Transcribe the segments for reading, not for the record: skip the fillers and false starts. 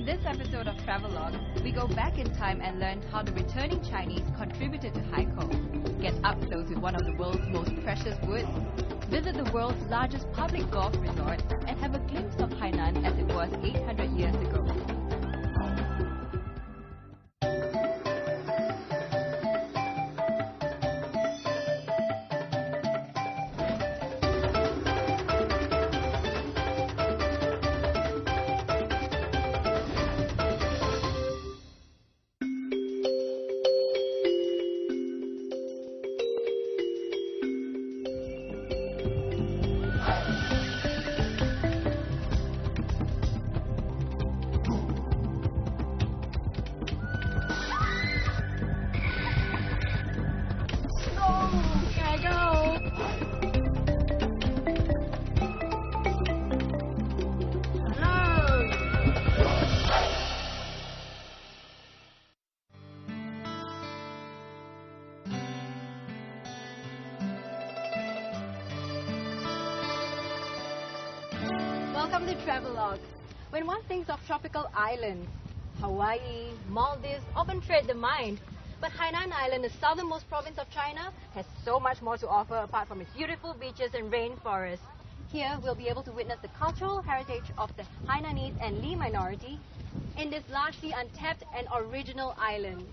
this episode of Travelogue, we go back in time and learn how the returning Chinese contributed to Haikou, get up close with one of the world's most precious woods, visit the world's largest public golf resort, and have a glimpse of Hainan as it was 800 years ago. Welcome to Travelogue. When one thinks of tropical islands, Hawaii, Maldives often tread the mind. But Hainan Island, the southernmost province of China, has so much more to offer apart from its beautiful beaches and rainforests. Here, we'll be able to witness the cultural heritage of the Hainanese and Li minority in this largely untapped and original island.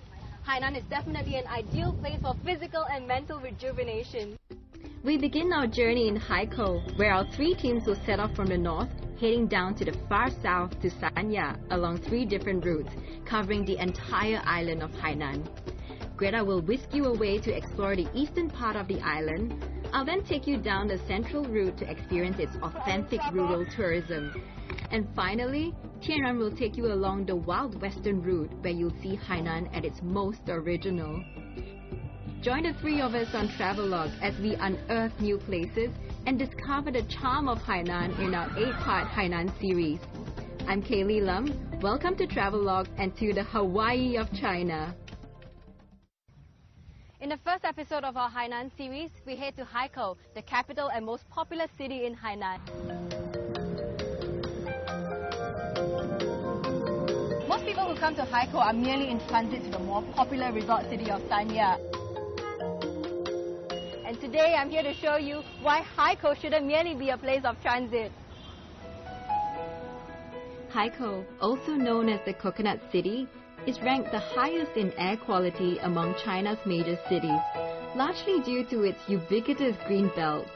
Hainan is definitely an ideal place for physical and mental rejuvenation. We begin our journey in Haikou, where our three teams will set off from the north, heading down to the far south to Sanya along 3 different routes, covering the entire island of Hainan. Greta will whisk you away to explore the eastern part of the island. I'll then take you down the central route to experience its authentic rural tourism. And finally, Tianran will take you along the wild western route where you'll see Hainan at its most original. Join the 3 of us on Travelogue as we unearth new places and discover the charm of Hainan in our 8-part Hainan series. I'm Kaylee Lum. Welcome to Travelogue and to the Hawaii of China. In the first episode of our Hainan series, we head to Haikou, the capital and most popular city in Hainan. Most people who come to Haikou are merely in transit to the more popular resort city of Sanya. And today I'm here to show you why Haikou shouldn't merely be a place of transit. Haikou, also known as the Coconut City, is ranked the highest in air quality among China's major cities, largely due to its ubiquitous green belts.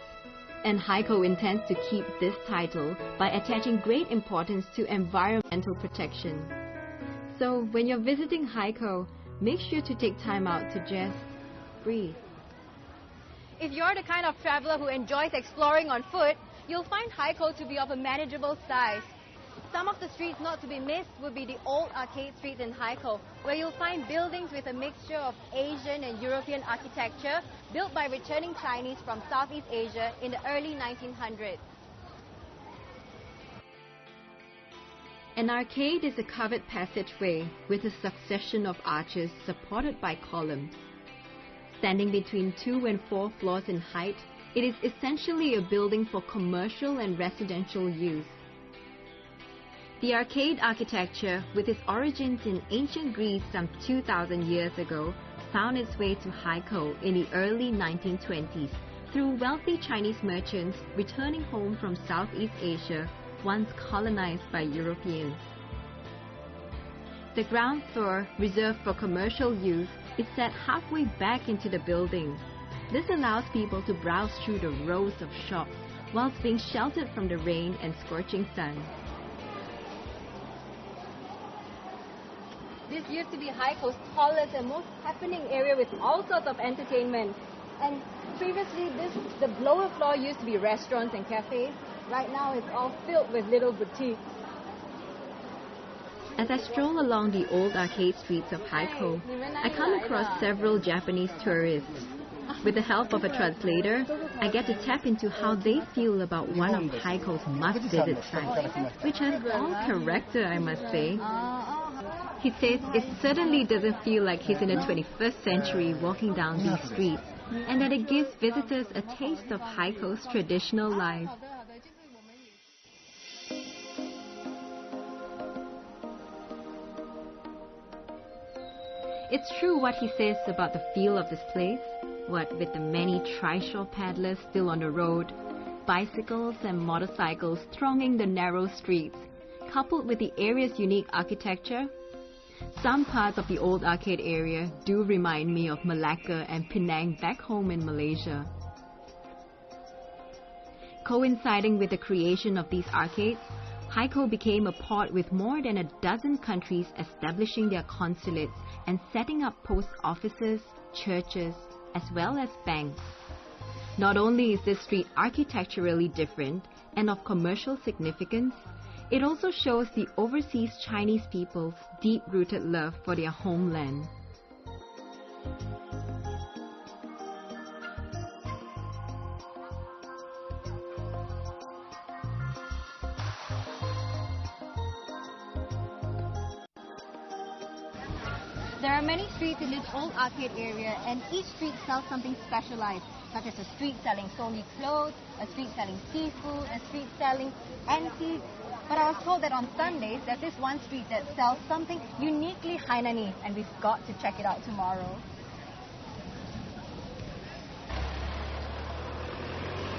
And Haikou intends to keep this title by attaching great importance to environmental protection. So when you're visiting Haikou, make sure to take time out to just breathe. If you're the kind of traveler who enjoys exploring on foot, you'll find Haikou to be of a manageable size. Some of the streets not to be missed would be the old arcade streets in Haikou, where you'll find buildings with a mixture of Asian and European architecture built by returning Chinese from Southeast Asia in the early 1900s. An arcade is a covered passageway with a succession of arches supported by columns. Standing between 2 and 4 floors in height, it is essentially a building for commercial and residential use. The arcade architecture, with its origins in ancient Greece some 2,000 years ago, found its way to Haikou in the early 1920s through wealthy Chinese merchants returning home from Southeast Asia, once colonized by Europeans. The ground floor, reserved for commercial use, is set halfway back into the building. This allows people to browse through the rows of shops whilst being sheltered from the rain and scorching sun. This used to be Haikou's tallest and most happening area with all sorts of entertainment. And previously, the lower floor used to be restaurants and cafes. Right now, it's all filled with little boutiques. As I stroll along the old arcade streets of Haikou, I come across several Japanese tourists. With the help of a translator, I get to tap into how they feel about one of Haikou's must-visit sites, which has all character, I must say. He says it certainly doesn't feel like he's in the 21st century walking down these streets, and that it gives visitors a taste of Haikou's traditional life. It's true what he says about the feel of this place. What with the many trishaw paddlers still on the road, bicycles and motorcycles thronging the narrow streets, coupled with the area's unique architecture. Some parts of the old arcade area do remind me of Malacca and Penang back home in Malaysia. Coinciding with the creation of these arcades, Haikou became a port with more than a dozen countries establishing their consulates and setting up post offices, churches, as well as banks. Not only is this street architecturally different and of commercial significance, it also shows the overseas Chinese people's deep-rooted love for their homeland. There are many streets in this old arcade area, and each street sells something specialized, such as a street selling solely clothes, a street selling seafood, a street selling antiques. But I was told that on Sundays, there's this one street that sells something uniquely Hainanese, and we've got to check it out tomorrow.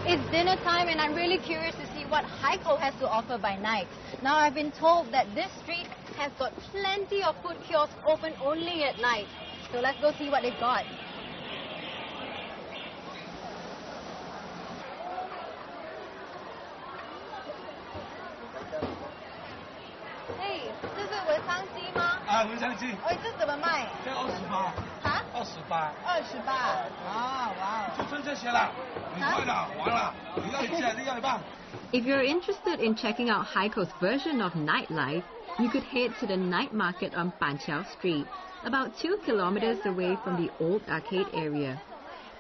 It's dinner time, and I'm really curious to see what Haikou has to offer by night. Now, I've been told that this street has got plenty of food kiosks open only at night. So let's go see what they've got. Hey, 这是文昌鸡吗？啊，文昌鸡。哦，这怎么卖？这28。哈？28。28。哇哇。就剩这些了，很快的，完了。你要一人要一半。If you're interested in checking out Haikou's version of nightlife, you could head to the night market on Panqiao Street, about 2 kilometers away from the old arcade area.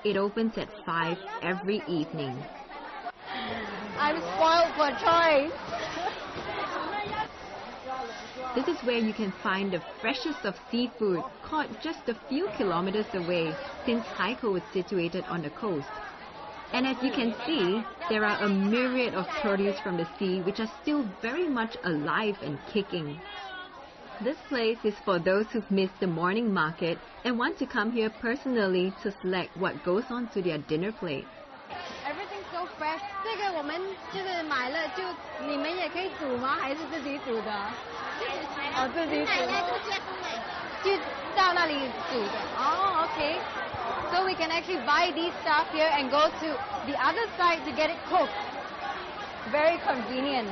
It opens at 5 every evening. I'm spoiled for choice. This is where you can find the freshest of seafood, caught just a few kilometers away, since Haikou is situated on the coast. And as you can see, there are a myriad of produce from the sea which are still very much alive and kicking. This place is for those who've missed the morning market and want to come here personally to select what goes on to their dinner plate. Everything's so fresh. 这个我们就是买了，就你们也可以煮吗？还是自己煮的？哦，自己煮。就到那里煮的。哦 ，OK. So we can actually buy these stuff here and go to the other side to get it cooked. Very convenient.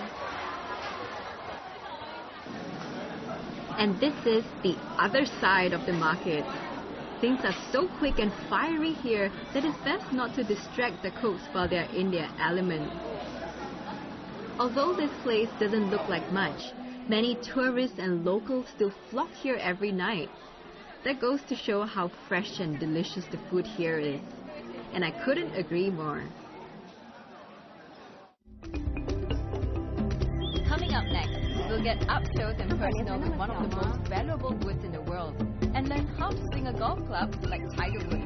And this is the other side of the market. Things are so quick and fiery here that it's best not to distract the cooks while they're in their element. Although this place doesn't look like much, many tourists and locals still flock here every night. That goes to show how fresh and delicious the food here is. And I couldn't agree more. Coming up next, we'll get up close and personal with one of the most valuable woods in the world and learn how to swing a golf club like Tiger Woods.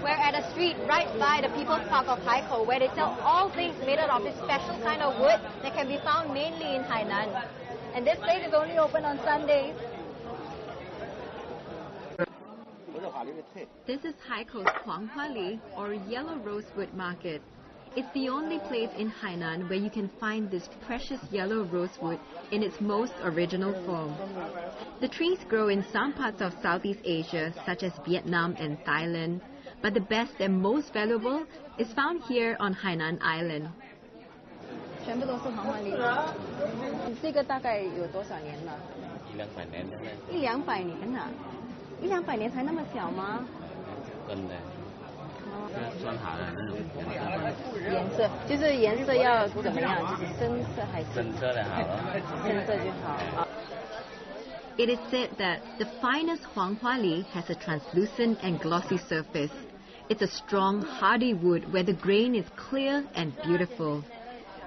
We're at a street right by the People's Park of Haikou, where they sell all things made out of this special kind of wood that can be found mainly in Hainan. And this place is only open on Sundays. This is Haikou's Huanghuali, or Yellow Rosewood Market. It's the only place in Hainan where you can find this precious yellow rosewood in its most original form. The trees grow in some parts of Southeast Asia, such as Vietnam and Thailand, but the best and most valuable is found here on Hainan Island. 全部都是黄花梨。这个大概有多少年了？100-200年了。100-200年啊？100-200年才那么小吗？真的。算好了那种颜色，就是颜色要怎么样？就是深色还是？深色的好了。深色就好。It is said that the finest Huanghuali has a translucent and glossy surface. It's a strong, hardy wood where the grain is clear and beautiful.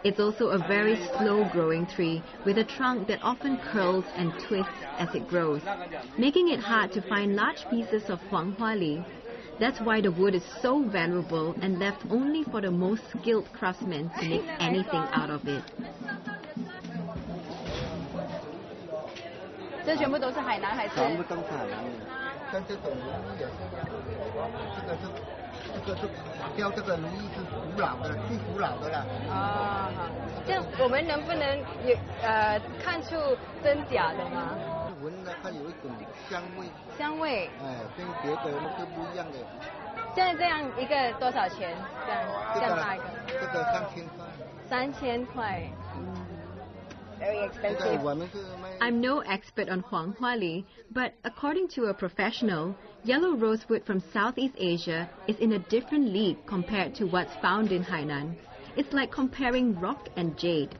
It's also a very slow-growing tree with a trunk that often curls and twists as it grows, making it hard to find large pieces of Huanghua Li. That's why the wood is so valuable and left only for the most skilled craftsmen to make anything out of it. 这全部都是海南还是？全部都是海南的，像这种如意也是，这个是雕这个如意是古老的，最古老的了。啊，好，这样我们能不能有看出真假的吗？闻了它有一种香味。香味。哎，跟别的是不一样的。现在这样一个多少钱？这样大一个？这个3000块。3000块。Very expensive. I'm no expert on Huanghua Li, but according to a professional, yellow rosewood from Southeast Asia is in a different league compared to what's found in Hainan. It's like comparing rock and jade.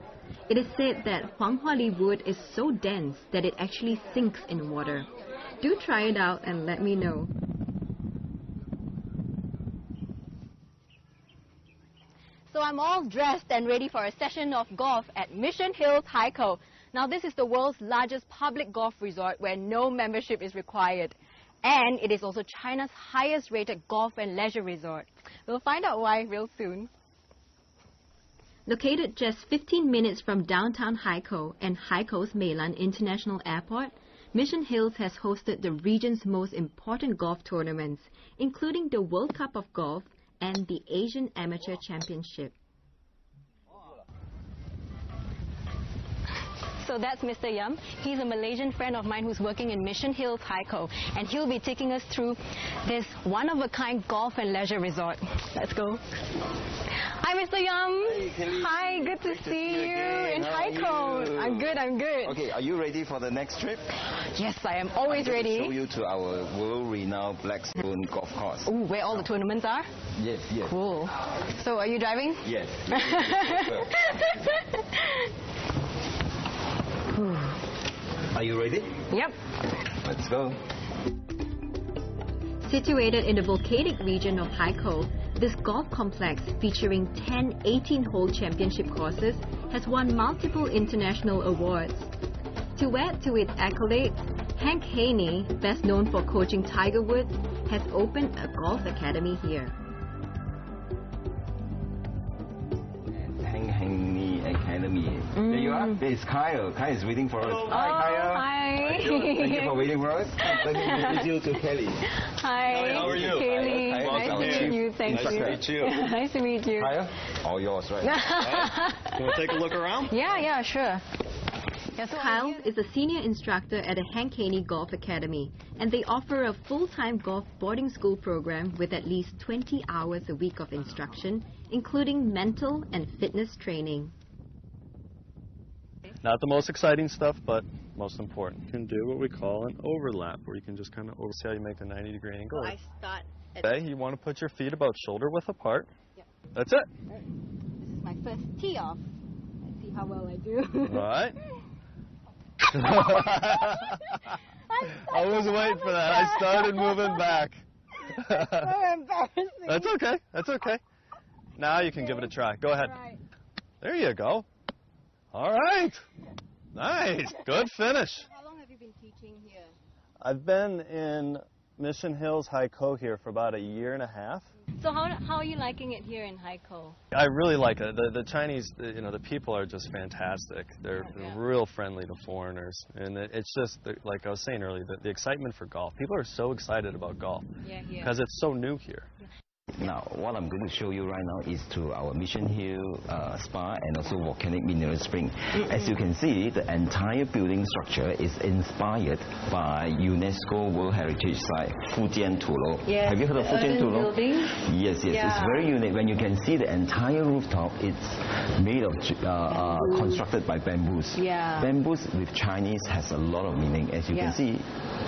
It is said that Huanghua Li wood is so dense that it actually sinks in water. Do try it out and let me know. So I'm all dressed and ready for a session of golf at Mission Hills Haikou. Now this is the world's largest public golf resort where no membership is required. And it is also China's highest rated golf and leisure resort. We'll find out why real soon. Located just 15 minutes from downtown Haikou and Haikou's Meilan International Airport, Mission Hills has hosted the region's most important golf tournaments, including the World Cup of Golf and the Asian Amateur Championship. So that's Mr. Yam. He's a Malaysian friend of mine who's working in Mission Hills Haikou, and he'll be taking us through this one-of-a-kind golf and leisure resort. Let's go. Hi, Mr. Yam. Hey, Kelly. Hi, good to see you in Haikou. I'm good, I'm good. Okay, are you ready for the next trip? Yes, I am always ready. Show you to our world-renowned Blackstone golf course. Ooh, where all the tournaments are? Yes, yes. Cool. So, are you driving? Yes. Are you ready? Yep. Let's go. Situated in the volcanic region of Haikou, this golf complex featuring 10 18-hole championship courses has won multiple international awards. To add to its accolades, Hank Haney, best known for coaching Tiger Woods, has opened a golf academy here. Hank Haney Academy. There you are. There is Kyle. Kyle is waiting for us. Hello. Hi, Kyle. Hi. Thank you for waiting for us. Let me introduce you to Kelly. Hi. How are you? Kelly. Hi. Nice to meet you. Thank you. Nice to meet you. Nice to meet you. Kyle, all yours, right? You want to take a look around? Yeah, sure. Kyle is a senior instructor at the Hank Haney Golf Academy, and they offer a full-time golf boarding school program with at least 20 hours a week of instruction, including mental and fitness training. Not the most exciting stuff, but most important. You can do what we call an overlap, where you can just kind of see how you make a 90-degree angle. I start at... Okay, you want to put your feet about shoulder-width apart. Yep. That's it. Right. This is my first tee off. Let's see how well I do. All right. I was waiting for that. I started moving back. So embarrassing. That's okay. That's okay. Now you can give it a try. Go ahead. Right. There you go. All right. Nice. Good finish. How long have you been teaching here? I've been in Mission Hills Haikou here for about 1.5 years. So how are you liking it here in Haikou? I really like it. The Chinese, the people are just fantastic. They're real friendly to foreigners, and it's just like I was saying earlier, the excitement for golf. People are so excited about golf because it's so new here. Now, what I'm going to show you right now is to our Mission Hill Spa and also volcanic mineral spring. As you can see, the entire building structure is inspired by UNESCO World Heritage Site, Fujian Tulo. Yes, have you heard of Fujian Tulo? Yes, Yeah. It's very unique. When you can see the entire rooftop, it's made of, constructed by bamboos. Yeah. Bamboos with Chinese has a lot of meaning. As you can see,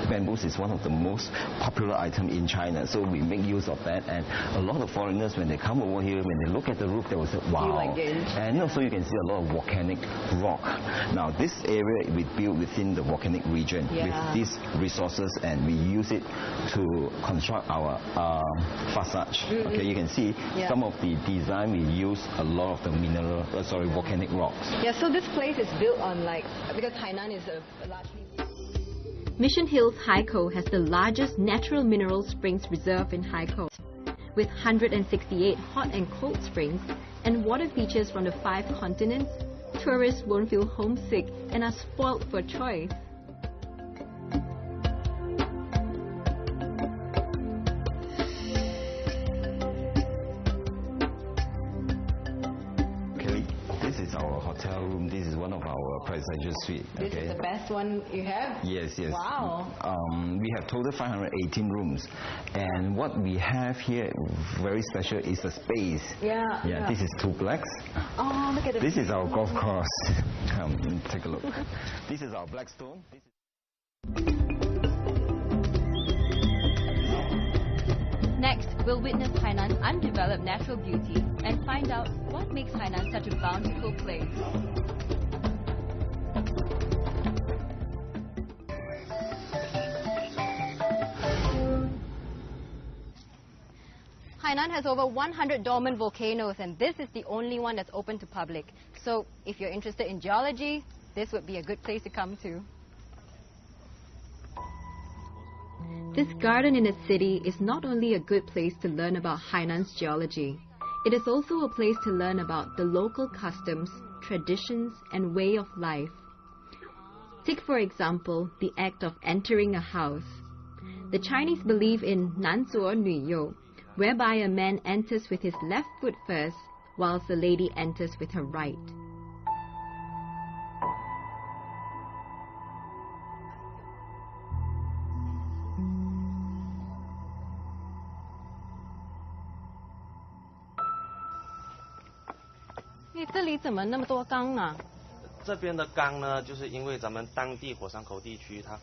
bamboos is one of the most popular items in China, so we make use of that. And a lot of foreigners, when they come over here, when they look at the roof, they will say, wow. Like this. And also you can see a lot of volcanic rock. Now this area we built within the volcanic region with these resources, and we use it to construct our facade. Okay, you can see some of the design we use a lot of the volcanic rocks. Yeah, so this place is built on because Hainan is a largely... Mission Hills Haikou has the largest natural mineral springs reserve in Haikou, with 168 hot and cold springs and water features from the 5 continents. Tourists won't feel homesick and are spoiled for choice. This is our hotel room. This is one of our presidential suite. This is the best one you have? Yes, yes. Wow. We have total 518 rooms. And what we have here, very special, is the space. Yeah. This is 2 blacks. Oh, look at this. This is our golf course. Take a look. This is our Blackstone. Next, we'll witness Hainan's undeveloped natural beauty and find out what makes Hainan such a bountiful place. Hainan has over 100 dormant volcanoes, and this is the only one that's open to public. So if you're interested in geology, this would be a good place to come to. This garden in a city is not only a good place to learn about Hainan's geology, it is also a place to learn about the local customs, traditions, and way of life. Take, for example, the act of entering a house. The Chinese believe in 男左女右, whereby a man enters with his left foot first, whilst the lady enters with her right. Hey, 这里怎么那么多缸呢？这边的缸呢，就是因为咱们当地火山口地区，它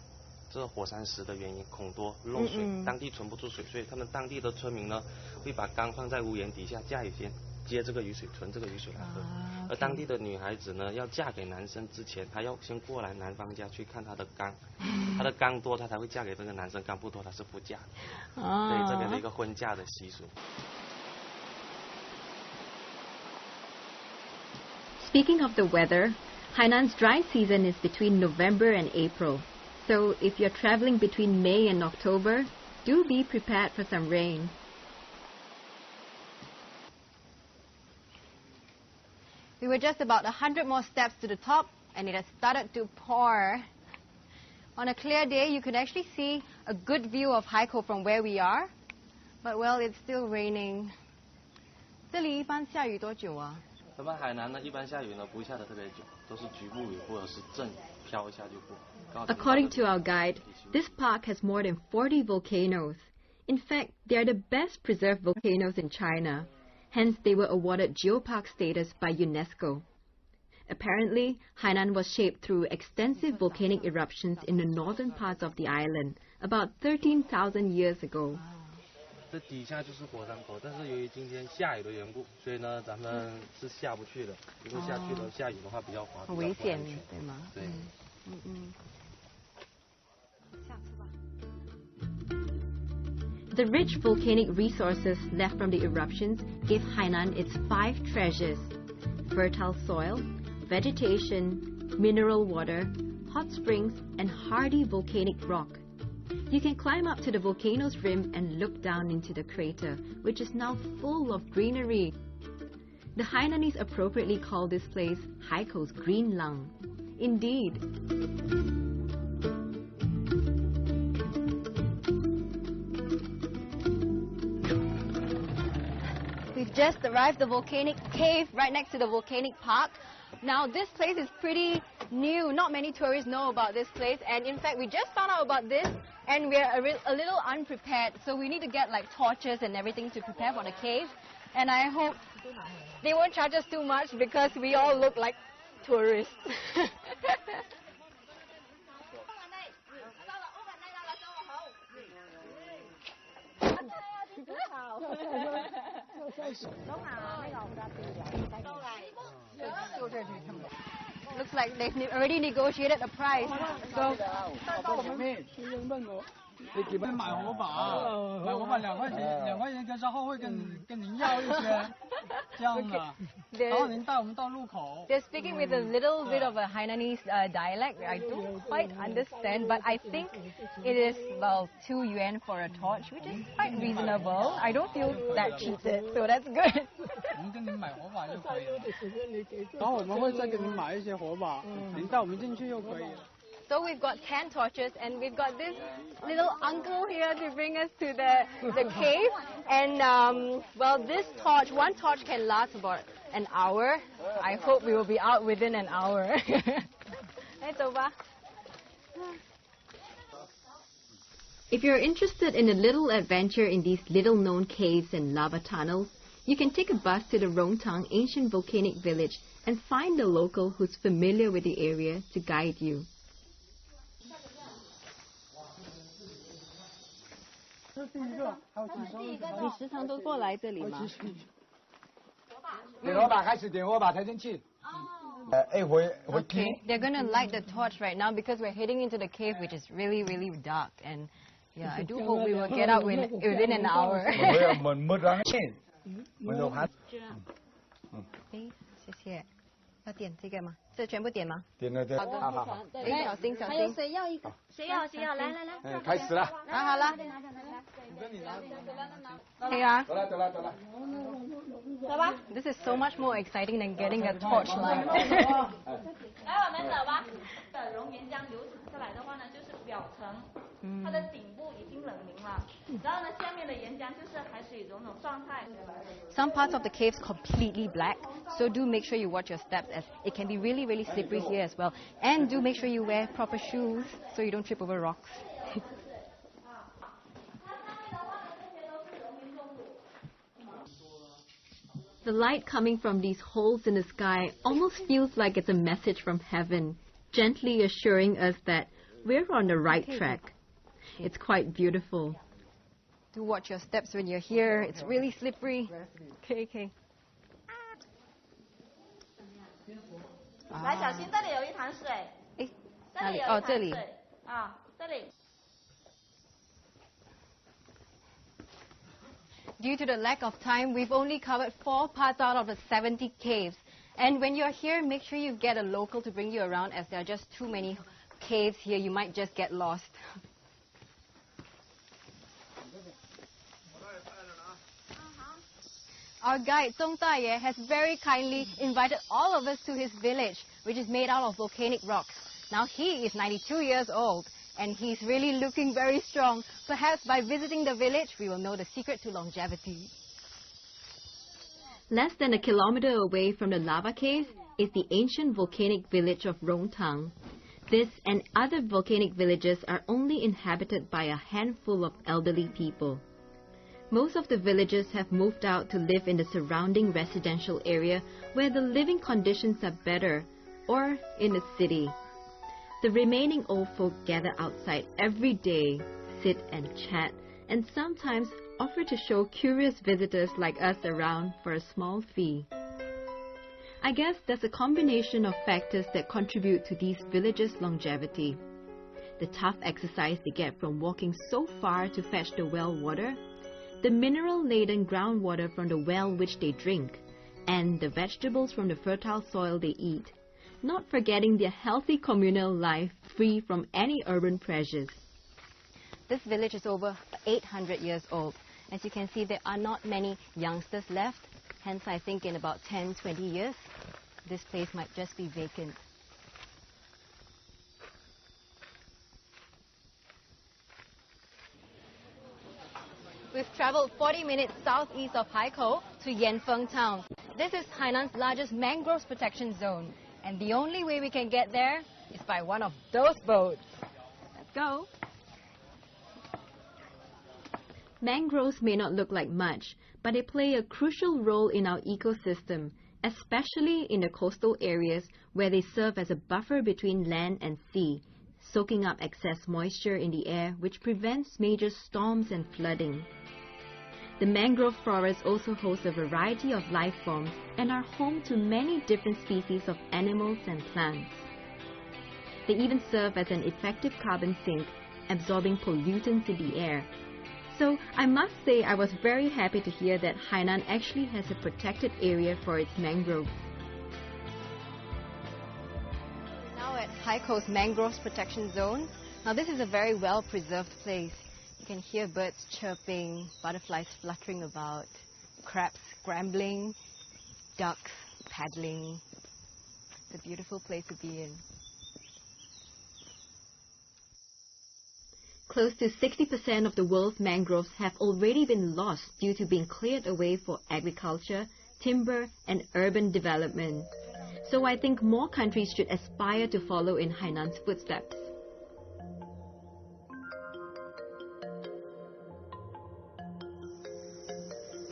这火山石的原因，孔多漏水，当地存不住水，所以他们当地的村民呢，会把缸放在屋檐底下，下雨天接这个雨水，存这个雨水来喝。而当地的女孩子呢，要嫁给男生之前，她要先过来男方家去看她的缸，她的缸多，她才会嫁给这个男生；缸不多，她是不嫁的。所以这边的一个婚嫁的习俗。Speaking of the weather, Hainan's dry season is between November and April. So if you're traveling between May and October, do be prepared for some rain. We were just about 100 more steps to the top and it has started to pour. On a clear day, you can actually see a good view of Haikou from where we are. But well, it's still raining. 这里一般下雨多久啊？咱们海南呢，一般下雨呢不会下得特别久，都是局部雨或者是阵飘一下就过。According to our guide, this park has more than 40 volcanoes. In fact, they are the best preserved volcanoes in China. Hence, they were awarded geopark status by UNESCO. Apparently, Hainan was shaped through extensive volcanic eruptions in the northern parts of the island about 13,000 years ago. 这底下就是火山口，但是由于今天下雨的缘故，所以呢，咱们是下不去的。如果下去了，下雨的话比较滑，很危险，对吗？对。下次吧。The rich volcanic resources left from the eruptions gave Hainan its 5 treasures: fertile soil, vegetation, mineral water, hot springs, and hardy volcanic rock. You can climb up to the volcano's rim and look down into the crater, which is now full of greenery. The Hainanese appropriately call this place Haikou's Green Lung. Indeed. We've just arrived at the volcanic cave right next to the volcanic park. Now this place is pretty new. Not many tourists know about this place, and in fact we just found out about this and we're a little unprepared, so we need to get like torches and everything to prepare for the cave. And I hope they won't charge us too much because we all look like tourists. Looks like they've already negotiated a price. So. 你基本买火把，买火把2块钱，2块钱跟售后会跟您要一些，这样的，然后您带我们到路口。They're speaking with a little bit of a Hainanese dialect. I don't quite understand, but I think it is about 2 yuan for a torch, which is quite reasonable. I don't feel that cheated, so that's good. 我们跟您买火把就可以了，然后我们会再给您买一些火把，您带我们进去就可以了。 So we've got 10 torches, and we've got this little uncle here to bring us to the cave. And well, this torch, one torch can last about an hour. I hope we will be out within an hour. Hey, Toba. If you're interested in a little adventure in these little-known caves and lava tunnels, you can take a bus to the Rongtang ancient volcanic village and find a local who's familiar with the area to guide you. 这是第一个，还有第2个。你时常都过来这里吗？点火把开始，点火把抬进去。Okay, they're gonna light the torch right now because we're heading into the cave, which is really, really dark. And yeah, I do hope we will get out within an hour. 谢谢。要点这个吗？这全部点吗？点了，点。好的，好。哎，小心，小心。还有谁要一个？谁要？来。开始了。啊，好了。可以啊。走了。走吧。This is so much more exciting than getting a torch light. 来，我们走吧。熔岩浆流淌下来的话呢，就是表层，它的顶部已经冷凝了，然后呢，下面的岩浆就是还是一种状态。Some parts of the cave's completely black, so do make sure you watch your steps as it can be really, really slippery here as well. And do make sure you wear proper shoes so you don't trip over rocks. The light coming from these holes in the sky almost feels like it's a message from heaven, gently assuring us that we're on the right track. It's quite beautiful. Do watch your steps when you're here. It's really slippery. Okay. 来，小心，这里有一潭水。哎，这里有一潭水。啊，这里。 Due to the lack of time, we've only covered 4 parts out of the 70 caves. And when you're here, make sure you get a local to bring you around, as there are just too many caves here. You might just get lost. Our guide, Zhong Daye, has very kindly invited all of us to his village, which is made out of volcanic rocks. Now, he is 92 years old, and he's really looking very strong. Perhaps by visiting the village, we will know the secret to longevity. Less than a kilometer away from the lava cave is the ancient volcanic village of Rongtang. This and other volcanic villages are only inhabited by a handful of elderly people. Most of the villagers have moved out to live in the surrounding residential area where the living conditions are better, or in the city. The remaining old folk gather outside every day, sit and chat, and sometimes offer to show curious visitors like us around for a small fee. I guess there's a combination of factors that contribute to these villagers' longevity. The tough exercise they get from walking so far to fetch the well water, the mineral-laden groundwater from the well which they drink, and the vegetables from the fertile soil they eat, not forgetting their healthy communal life free from any urban pressures. This village is over 800 years old. As you can see, there are not many youngsters left. Hence, I think in about 10-20 years, this place might just be vacant. We've traveled 40 minutes southeast of Haikou to Yanfeng town. This is Hainan's largest mangroves protection zone. And the only way we can get there is by one of those boats. Let's go. Mangroves may not look like much, but they play a crucial role in our ecosystem, especially in the coastal areas where they serve as a buffer between land and sea, soaking up excess moisture in the air which prevents major storms and flooding. The mangrove forests also host a variety of life forms and are home to many different species of animals and plants. They even serve as an effective carbon sink, absorbing pollutants in the air. So I must say I was very happy to hear that Hainan actually has a protected area for its mangroves. Now at Haikou Mangroves Protection Zone. Now this is a very well preserved place. You can hear birds chirping, butterflies fluttering about, crabs scrambling, ducks paddling. It's a beautiful place to be in. Close to 60% of the world's mangroves have already been lost due to being cleared away for agriculture, timber, and urban development. So I think more countries should aspire to follow in Hainan's footsteps.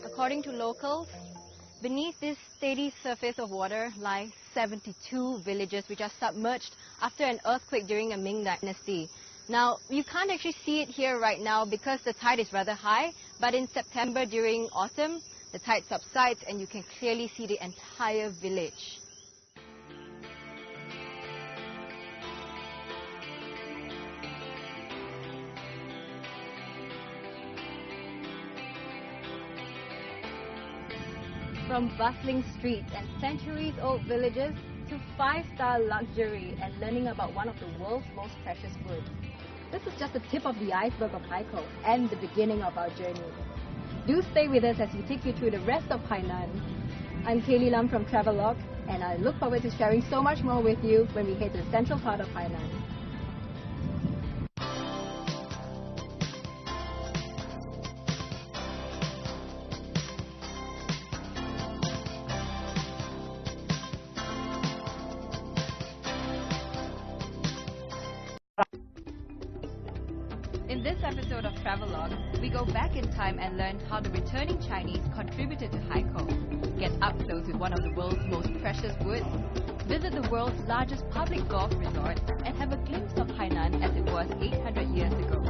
According to locals, beneath this steady surface of water lie 72 villages which are submerged after an earthquake during the Ming Dynasty. Now, you can't actually see it here right now because the tide is rather high, but in September during autumn, the tide subsides and you can clearly see the entire village. From bustling streets and centuries-old villages to five-star luxury and learning about one of the world's most precious woods. This is just the tip of the iceberg of Haikou and the beginning of our journey. Do stay with us as we take you through the rest of Hainan. I'm Kaylee Lam from TRAVELOGUE, and I look forward to sharing so much more with you when we head to the central part of Hainan. In this episode of TRAVELOGUE, we go back in time and learn how the returning Chinese contributed to Haikou, get up close with one of the world's most precious woods, visit the world's largest public golf resort, and have a glimpse of Hainan as it was 800 years ago.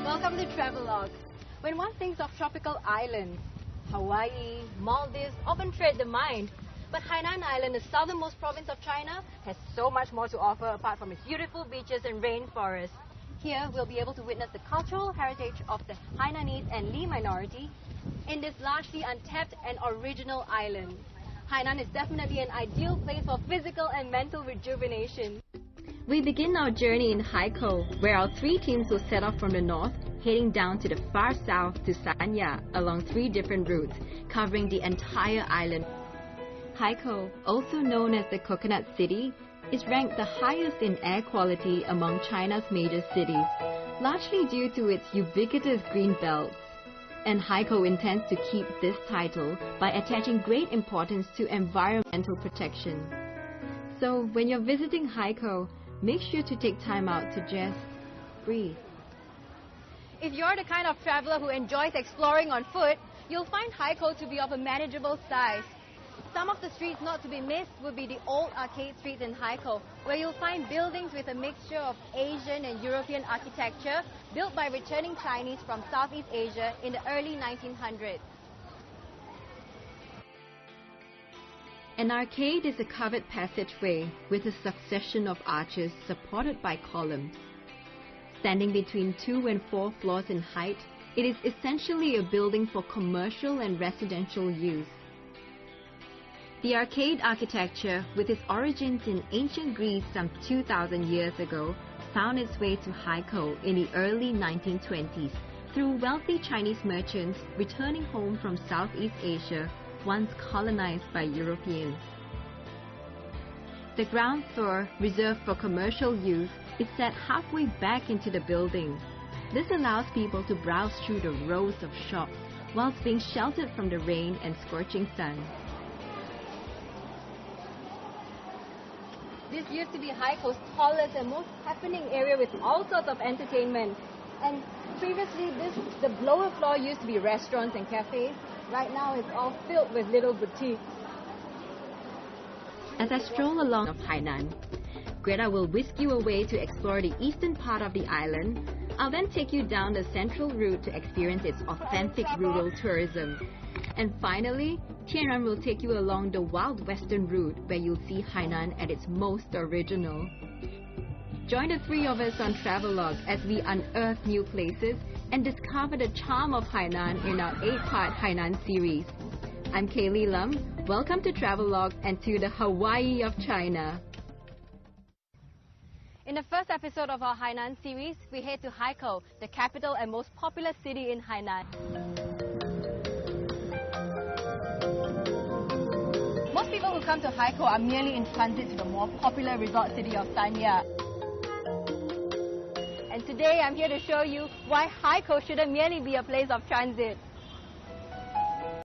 Welcome to TRAVELOGUE. When one thinks of tropical islands, Hawaii, Maldives often tread the mind. But Hainan Island, the southernmost province of China, has so much more to offer apart from its beautiful beaches and rainforests. Here, we'll be able to witness the cultural heritage of the Hainanese and Li minority in this largely untapped and original island. Hainan is definitely an ideal place for physical and mental rejuvenation. We begin our journey in Haikou, where our three teams will set off from the north, heading down to the far south to Sanya along 3 different routes, covering the entire island. Haikou, also known as the Coconut City, is ranked the highest in air quality among China's major cities, largely due to its ubiquitous green belts. And Haikou intends to keep this title by attaching great importance to environmental protection. So when you're visiting Haikou, make sure to take time out to just breathe. If you're the kind of traveler who enjoys exploring on foot, you'll find Haikou to be of a manageable size. Some of the streets not to be missed would be the old arcade streets in Haikou, where you'll find buildings with a mixture of Asian and European architecture built by returning Chinese from Southeast Asia in the early 1900s. An arcade is a covered passageway with a succession of arches supported by columns. Standing between 2 and 4 floors in height, it is essentially a building for commercial and residential use. The arcade architecture, with its origins in ancient Greece some 2,000 years ago, found its way to Haikou in the early 1920s through wealthy Chinese merchants returning home from Southeast Asia, once colonized by Europeans. The ground floor, reserved for commercial use, is set halfway back into the building. This allows people to browse through the rows of shops whilst being sheltered from the rain and scorching sun. This used to be Haikou's tallest and most happening area with all sorts of entertainment. And previously, the lower floor used to be restaurants and cafes. Right now, it's all filled with little boutiques. As I stroll along of Hainan, Greta will whisk you away to explore the eastern part of the island. I'll then take you down the central route to experience its authentic rural tourism. And finally, Tianran will take you along the wild western route where you'll see Hainan at its most original. Join the three of us on Travelogue as we unearth new places and discover the charm of Hainan in our 8-part Hainan series. I'm Kaylee Lam. Welcome to Travelogue and to the Hawaii of China. In the first episode of our Hainan series, we head to Haikou, the capital and most popular city in Hainan. Most people who come to Haikou are merely in transit to the more popular resort city of Sanya. And today I'm here to show you why Haikou shouldn't merely be a place of transit.